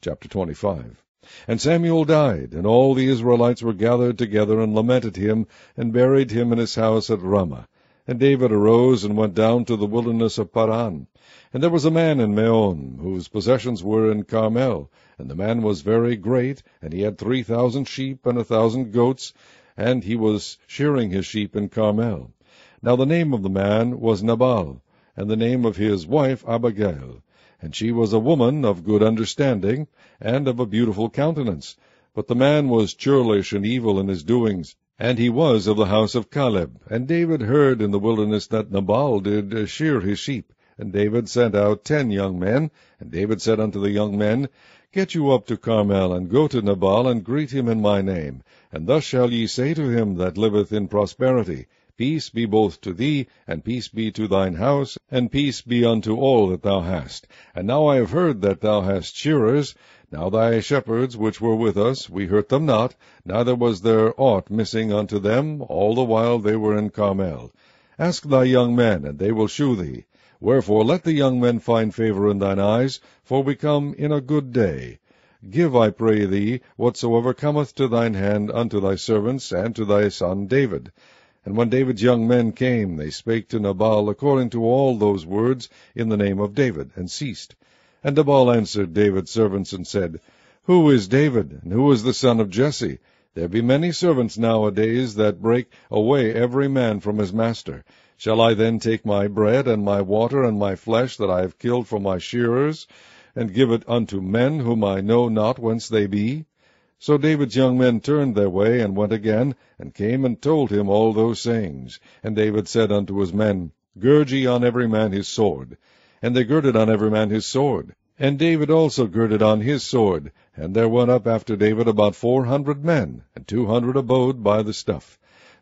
Chapter 25. And Samuel died, and all the Israelites were gathered together, and lamented him, and buried him in his house at Ramah. And David arose, and went down to the wilderness of Paran. And there was a man in Maon, whose possessions were in Carmel. And the man was very great, and he had 3,000 sheep, and 1,000 goats, and he was shearing his sheep in Carmel. Now the name of the man was Nabal, and the name of his wife Abigail. And she was a woman of good understanding, and of a beautiful countenance. But the man was churlish and evil in his doings, and he was of the house of Caleb. And David heard in the wilderness that Nabal did shear his sheep. And David sent out 10 young men. And David said unto the young men, Get you up to Carmel, and go to Nabal, and greet him in my name. And thus shall ye say to him that liveth in prosperity, Peace be both to thee, and peace be to thine house, and peace be unto all that thou hast. And now I have heard that thou hast shearers. Now thy shepherds which were with us, we hurt them not, neither was there aught missing unto them, all the while they were in Carmel. Ask thy young men, and they will shew thee. Wherefore let the young men find favor in thine eyes, for we come in a good day. Give, I pray thee, whatsoever cometh to thine hand unto thy servants, and to thy son David. And when David's young men came, they spake to Nabal according to all those words in the name of David, and ceased. And Nabal answered David's servants, and said, Who is David, and who is the son of Jesse? There be many servants nowadays that break away every man from his master. Shall I then take my bread, and my water, and my flesh that I have killed for my shearers, and give it unto men whom I know not whence they be? So David's young men turned their way, and went again, and came and told him all those sayings. And David said unto his men, Gird ye on every man his sword. And they girded on every man his sword. And David also girded on his sword. And there went up after David about 400 men, and 200 abode by the stuff.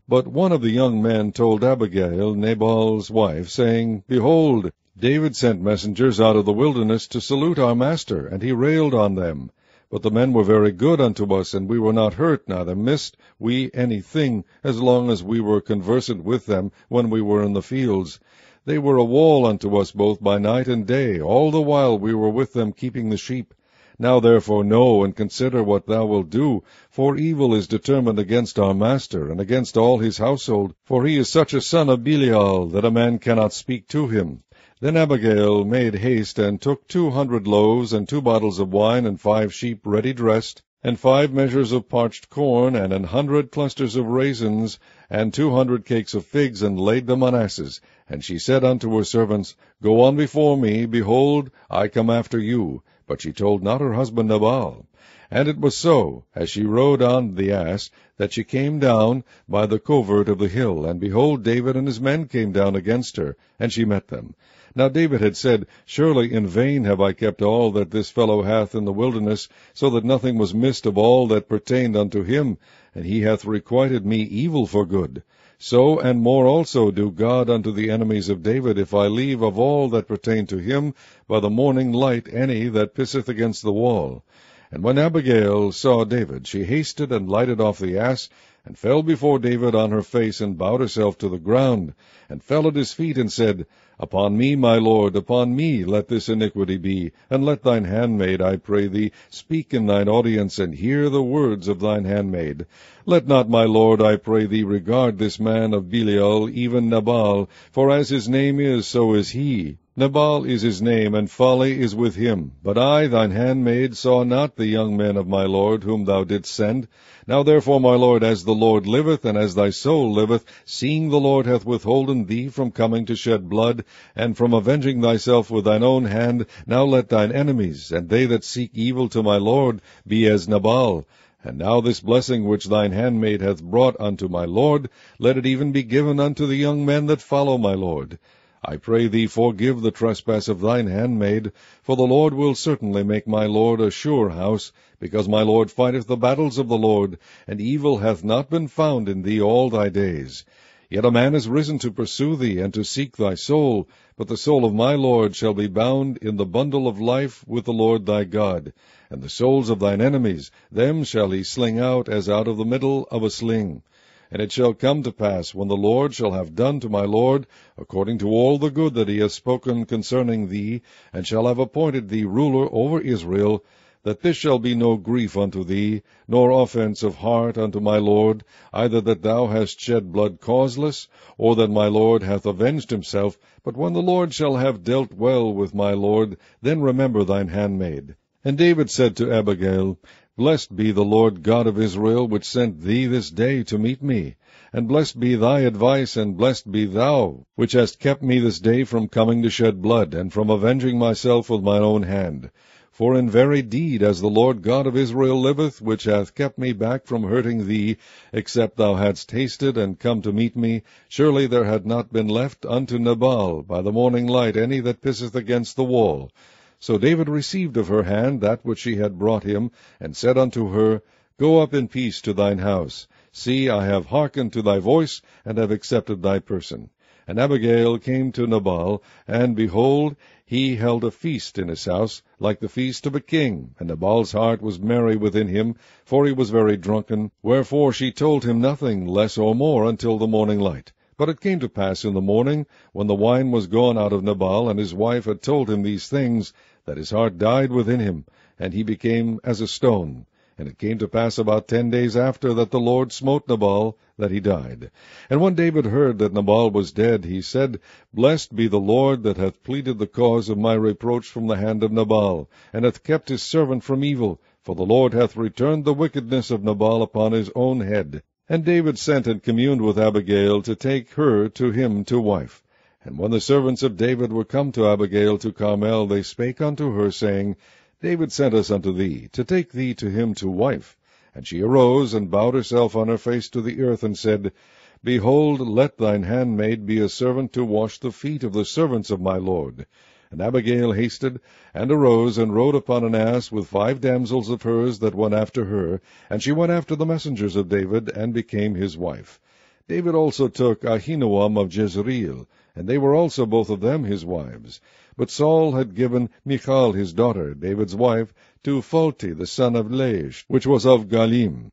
But one of the young men told Abigail, Nabal's wife, saying, Behold, David sent messengers out of the wilderness to salute our master, and he railed on them. But the men were very good unto us, and we were not hurt, neither missed we any thing, as long as we were conversant with them when we were in the fields. They were a wall unto us both by night and day, all the while we were with them keeping the sheep. Now therefore know and consider what thou wilt do, for evil is determined against our master, and against all his household, for he is such a son of Belial, that a man cannot speak to him. Then Abigail made haste, and took 200 loaves, and 2 bottles of wine, and 5 sheep ready dressed, and 5 measures of parched corn, and 100 clusters of raisins, and 200 cakes of figs, and laid them on asses. And she said unto her servants, Go on before me, behold, I come after you. But she told not her husband Nabal. And it was so, as she rode on the ass, that she came down by the covert of the hill, and behold, David and his men came down against her, and she met them. Now David had said, Surely in vain have I kept all that this fellow hath in the wilderness, so that nothing was missed of all that pertained unto him, and he hath requited me evil for good. So and more also do God unto the enemies of David, if I leave of all that pertain to him by the morning light any that pisseth against the wall. And when Abigail saw David, she hasted and lighted off the ass, and fell before David on her face, and bowed herself to the ground, and fell at his feet, and said, Upon me, my lord, upon me let this iniquity be, and let thine handmaid, I pray thee, speak in thine audience, and hear the words of thine handmaid. Let not my lord, I pray thee, regard this man of Belial, even Nabal, for as his name is, so is he. Nabal is his name, and folly is with him. But I, thine handmaid, saw not the young men of my lord, whom thou didst send. Now therefore, my lord, as the Lord liveth, and as thy soul liveth, seeing the Lord hath withholden thee from coming to shed blood, and from avenging thyself with thine own hand, now let thine enemies, and they that seek evil to my lord, be as Nabal. And now this blessing which thine handmaid hath brought unto my lord, let it even be given unto the young men that follow my lord. I pray thee, forgive the trespass of thine handmaid, for the Lord will certainly make my lord a sure house, because my lord fighteth the battles of the Lord, and evil hath not been found in thee all thy days. Yet a man is risen to pursue thee, and to seek thy soul, but the soul of my lord shall be bound in the bundle of life with the Lord thy God. And the souls of thine enemies, them shall he sling out as out of the middle of a sling. And it shall come to pass, when the Lord shall have done to my lord, according to all the good that he hath spoken concerning thee, and shall have appointed thee ruler over Israel, that this shall be no grief unto thee, nor offence of heart unto my lord, either that thou hast shed blood causeless, or that my lord hath avenged himself. But when the Lord shall have dealt well with my lord, then remember thine handmaid. And David said to Abigail, Blessed be the Lord God of Israel, which sent thee this day to meet me. And blessed be thy advice, and blessed be thou, which hast kept me this day from coming to shed blood, and from avenging myself with mine own hand. For in very deed, as the Lord God of Israel liveth, which hath kept me back from hurting thee, except thou hadst hasted and come to meet me, surely there had not been left unto Nabal by the morning light any that pisseth against the wall. So David received of her hand that which she had brought him, and said unto her, Go up in peace to thine house. See, I have hearkened to thy voice, and have accepted thy person. And Abigail came to Nabal, and behold, he held a feast in his house, like the feast of a king. And Nabal's heart was merry within him, for he was very drunken. Wherefore she told him nothing less or more until the morning light. But it came to pass in the morning, when the wine was gone out of Nabal, and his wife had told him these things, that his heart died within him, and he became as a stone. And it came to pass about 10 days after that the Lord smote Nabal, that he died. And when David heard that Nabal was dead, he said, Blessed be the Lord, that hath pleaded the cause of my reproach from the hand of Nabal, and hath kept his servant from evil. For the Lord hath returned the wickedness of Nabal upon his own head. And David sent and communed with Abigail to take her to him to wife. And when the servants of David were come to Abigail to Carmel, they spake unto her, saying, David sent us unto thee, to take thee to him to wife. And she arose, and bowed herself on her face to the earth, and said, Behold, let thine handmaid be a servant to wash the feet of the servants of my lord. And Abigail hasted, and arose, and rode upon an ass with 5 damsels of hers that went after her, and she went after the messengers of David, and became his wife. David also took Ahinoam of Jezreel, and they were also both of them his wives. But Saul had given Michal his daughter, David's wife, to Phalti the son of Laish, which was of Galim.